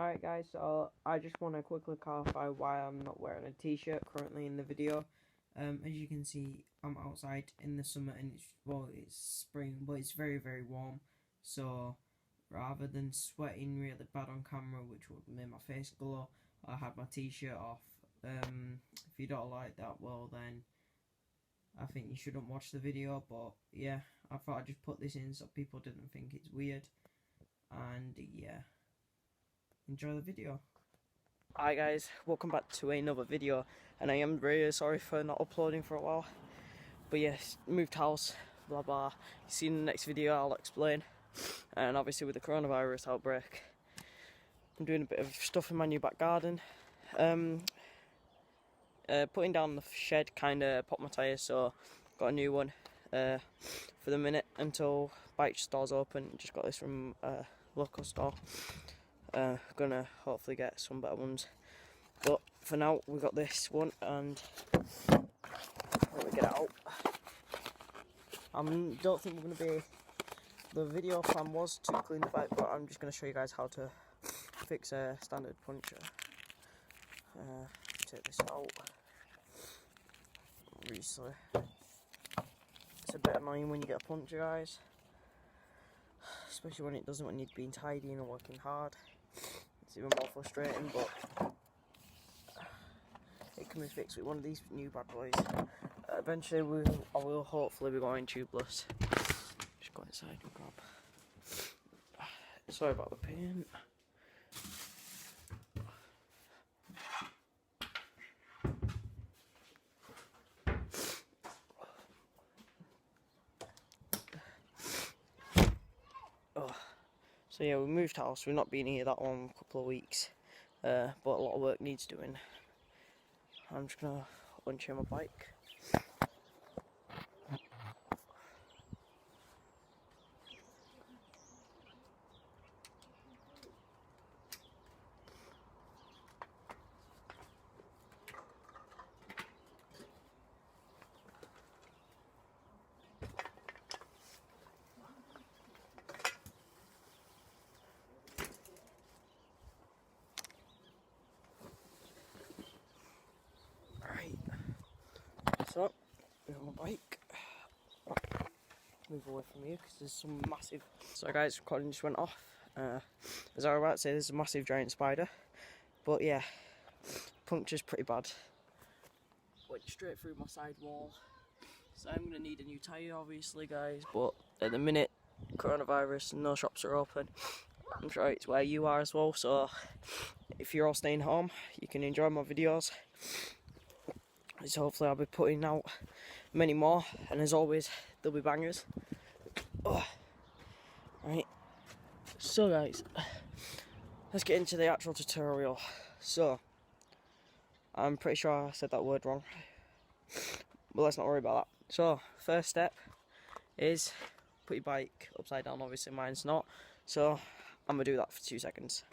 Alright guys, so I just want to quickly clarify why I'm not wearing a t-shirt currently in the video. As you can see, I'm outside in the summer and it's spring, but it's very, very warm. So rather than sweating really bad on camera, which would make my face glow, I had my t-shirt off. If you don't like that, well then I think you shouldn't watch the video, but yeah, I thought I'd just put this in so people didn't think it's weird. And yeah, enjoy the video. Hi guys, welcome back to another video, and I am really sorry for not uploading for a while, but yes, moved house, blah blah. You see in the next video I'll explain. And obviously with the coronavirus outbreak, I'm doing a bit of stuff in my new back garden. Putting down the shed kinda popped my tyres, so got a new one for the minute until bike store's open. Just got this from a local store. Gonna hopefully get some better ones, but for now we got this one, and let me get it out. Don't think we're gonna be. The video plan was to clean the bike, but I'm just gonna show you guys how to fix a standard puncture. Take this out. Obviously, it's a bit annoying when you get a puncture, guys, especially when it doesn't, when you've been tidying and working hard. It's even more frustrating, but it can be fixed with one of these new bad boys. Eventually I will hopefully be going tubeless. Just go inside and grab. Sorry about the pain. So yeah, we moved house. We've not been here that long, a couple of weeks, but a lot of work needs doing. I'm just gonna unchain my bike. Right, so we're on my bike. Move away from you because there's some massive. So guys, recording just went off. As I was about to say, there's a massive giant spider, but yeah, puncture's pretty bad. Went straight through my side wall, so I'm gonna need a new tyre, obviously, guys. But at the minute, coronavirus, no shops are open. I'm sure it's where you are as well. So if you're all staying home, you can enjoy my videos. So hopefully I'll be putting out many more, and as always, there'll be bangers. Right, so guys, let's get into the actual tutorial. So, I'm pretty sure I said that word wrong, but let's not worry about that. So, first step is put your bike upside down. Obviously mine's not, so I'm gonna do that for 2 seconds.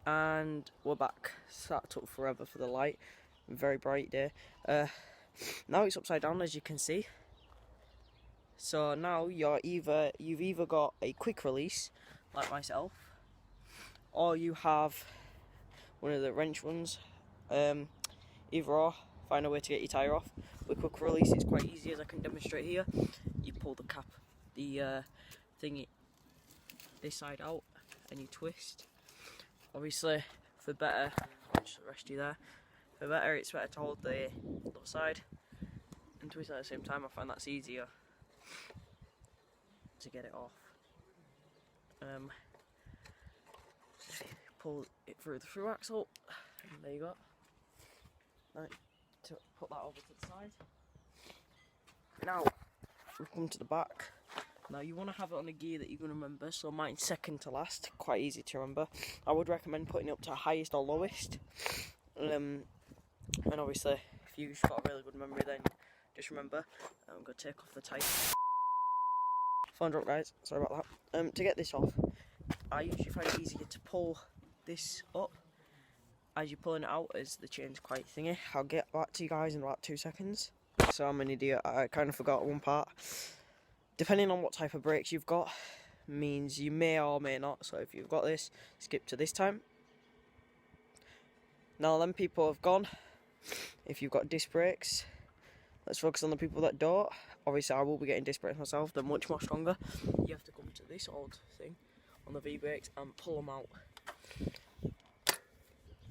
And we're back. So that took forever for the light. Very bright day. Now it's upside down, as you can see. So now you've either got a quick release like myself, or you have one of the wrench ones. Either or, find a way to get your tyre off. With quick release it's quite easy, as I can demonstrate here. You pull the cap, the thingy, this side out, and you twist. Obviously, for better, I'll just rest you there. For better, it's better to hold the other side and twist at the same time. I find that's easier to get it off. Pull it through the through axle, and there you go. Right, to put that over to the side. Now we come to the back. Now you want to have it on a gear that you can remember. So mine's second to last, quite easy to remember. I would recommend putting it up to highest or lowest. And obviously, if you've got a really good memory, then just remember. I'm going to take off the tie. Phone drop, guys. Sorry about that. To get this off, I usually find it easier to pull this up as you're pulling it out, as the chain's quite thingy. I'll get back to you guys in about 2 seconds. So I'm an idiot. I kind of forgot one part. Depending on what type of brakes you've got, means you may or may not. So if you've got this, skip to this time. Now them people have gone. If you've got disc brakes, let's focus on the people that don't. Obviously I will be getting disc brakes myself, they're much more stronger. You have to come to this old thing on the V-brakes and pull them out.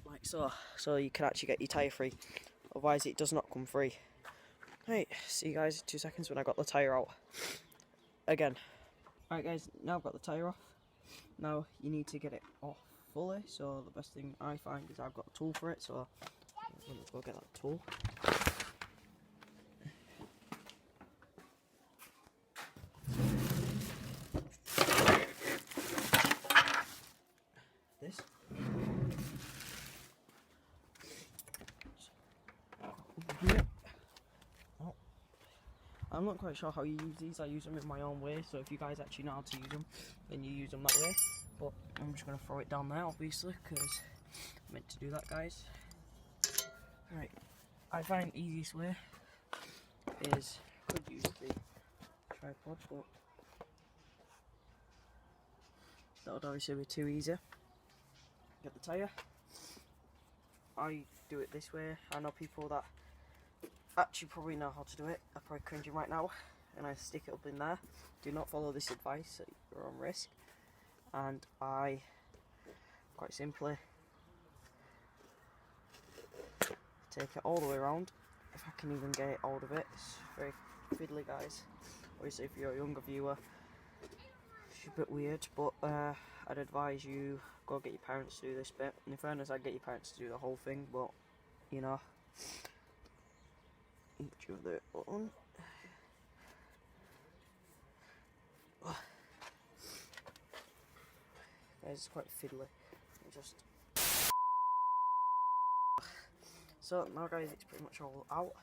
Like so. So you can actually get your tyre free. Otherwise it does not come free. Right, see you guys in 2 seconds when I got the tyre out. Again. Alright guys, now I've got the tyre off. Now you need to get it off fully, so the best thing I find is I've got a tool for it, so I'm going to go get that tool. This. Oh. I'm not quite sure how you use these, I use them in my own way, so if you guys actually know how to use them, then you use them that way. But I'm just going to throw it down there, obviously, because I'm meant to do that, guys. Right, I find the easiest way is, could use the tripod, but that would obviously be too easy. Get the tyre. I do it this way. I know people that actually probably know how to do it. I'm probably cringing right now, and I stick it up in there. Do not follow this advice at your own risk. And I quite simply take it all the way around. If I can even get it hold of it, it's very fiddly, guys. Obviously, if you're a younger viewer, it's a bit weird, but I'd advise you go get your parents to do this bit. And in fairness, I'd get your parents to do the whole thing, but you know, each other on. Guys, it's quite fiddly. Just so now, guys, it's pretty much all out.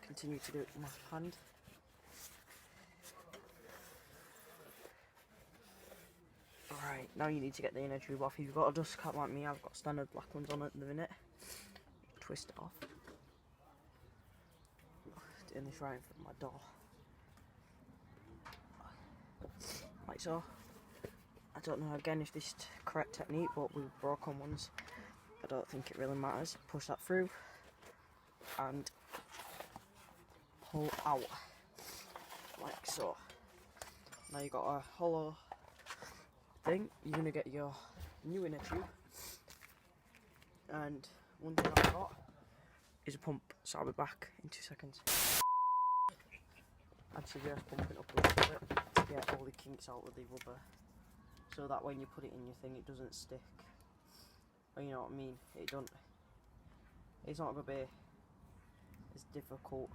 Continue to do it with my hand. Alright, now you need to get the inner tube off. If you've got a dust cap like me, I've got standard black ones on at the minute. Twist it off. Doing this right in front of my door. Like so. I don't know again if this is the correct technique, but with broken ones, I don't think it really matters. Push that through and pull out like so. Now you've got a hollow thing. You're going to get your new inner tube, and one thing I've got is a pump, so I'll be back in 2 seconds. I'd suggest pumping up a little bit to get all the kinks out of the rubber, so that when you put it in your thing it doesn't stick. Or you know what I mean? It don't. It's not going to be as difficult.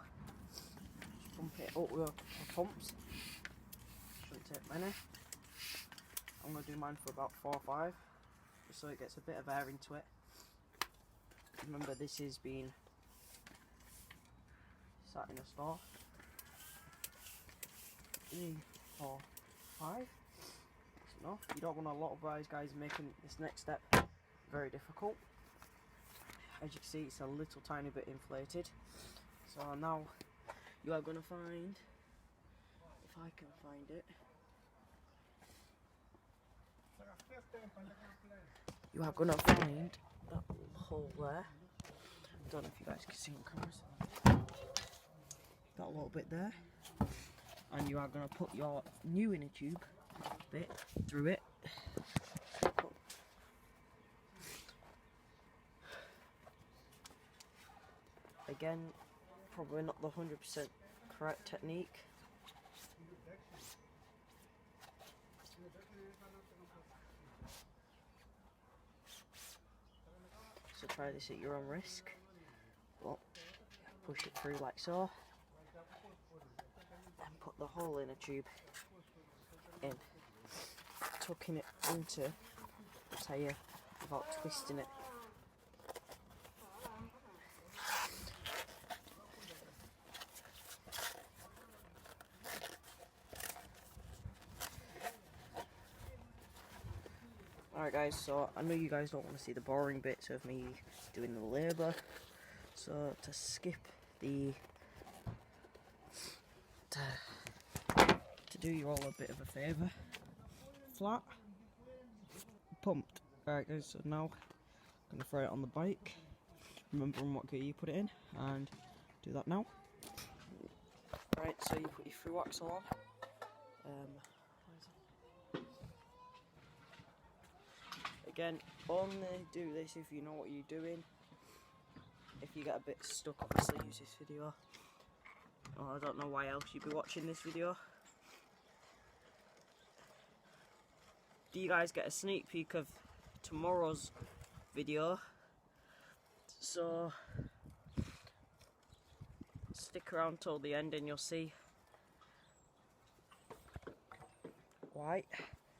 Just pump it up with pumps. Shouldn't take many. I'm going to do mine for about 4 or 5, just so it gets a bit of air into it. Remember, this is being sat in a store. 3, 4, 5. That's enough. You don't want a lot of guys making this next step very difficult. As you can see, it's a little tiny bit inflated. So now you are going to find, if I can find it, you are going to find that hole there. I don't know if you guys can see on cameras. That little bit there. And you are going to put your new inner tube bit through it. Again, probably not the 100% correct technique. So try this at your own risk. But push it through like so. And put the whole inner tube in. Tucking it into the tyre without twisting it. Alright guys, so I know you guys don't want to see the boring bits of me doing the labour, so to skip the to do you all a bit of a favour. Flat, pumped. Alright guys, so now I'm going to throw it on the bike, remembering what gear you put it in, and do that now. Right, so you put your free axle on. Again, only do this if you know what you're doing. If you get a bit stuck, obviously use this video. Oh, I don't know why else you'd be watching this video. Do you guys get a sneak peek of tomorrow's video? So stick around till the end and you'll see why.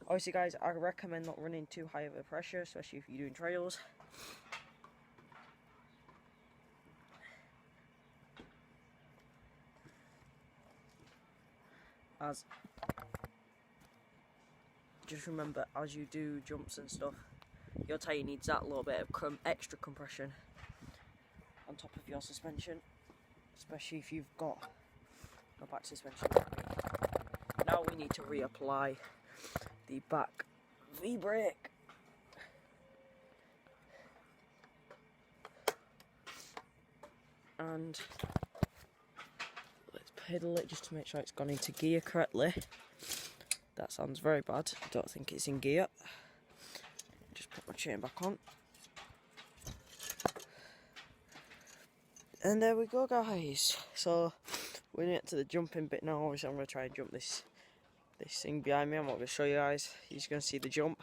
Obviously guys, I recommend not running too high of a pressure, especially if you're doing trails. Just remember, as you do jumps and stuff, your tyre needs that little bit of extra compression on top of your suspension, especially if you've got no back suspension. Now we need to reapply the back V-brake. And let's pedal it just to make sure it's gone into gear correctly. That sounds very bad. I don't think it's in gear. Just put my chain back on. And there we go guys. So we're going to get to the jumping bit now. Obviously I'm going to try and jump this thing behind me. I'm not going to show you guys. You're just going to see the jump,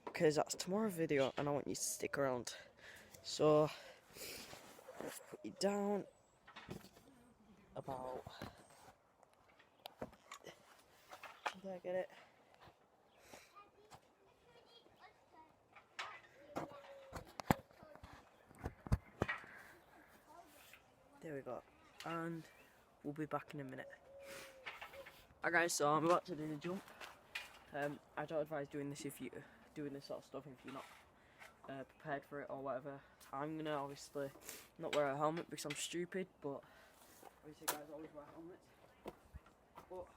because that's tomorrow's video and I want you to stick around. So let's put you down about... Did I get it? There we go. And we'll be back in a minute. Alright guys, so I'm about to do the jump. I don't advise doing this if you're doing this sort of stuff if you're not prepared for it or whatever. I'm gonna obviously not wear a helmet because I'm stupid, but obviously guys always wear helmets. But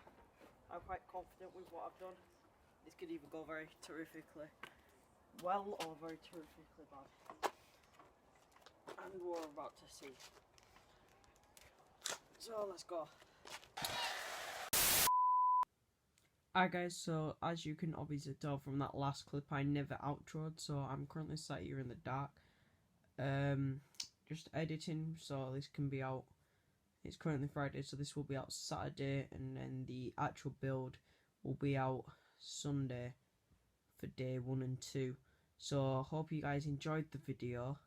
I'm quite confident with what I've done. This could either go very terrifically well or very terrifically bad. And we're about to see. So let's go. Alright guys, so as you can obviously tell from that last clip, I never outroed, so I'm currently sat here in the dark. Just editing, so this can be out. It's currently Friday, so this will be out Saturday, and then the actual build will be out Sunday for day 1 and 2. So I hope you guys enjoyed the video,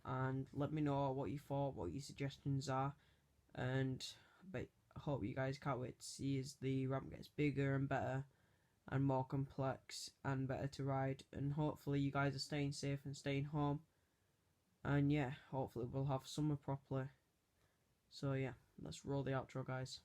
and let me know what you thought, what your suggestions are, and I hope you guys can't wait to see as the ramp gets bigger and better and more complex and better to ride, and hopefully you guys are staying safe and staying home, and yeah, hopefully we'll have summer properly. So yeah, let's roll the outro guys.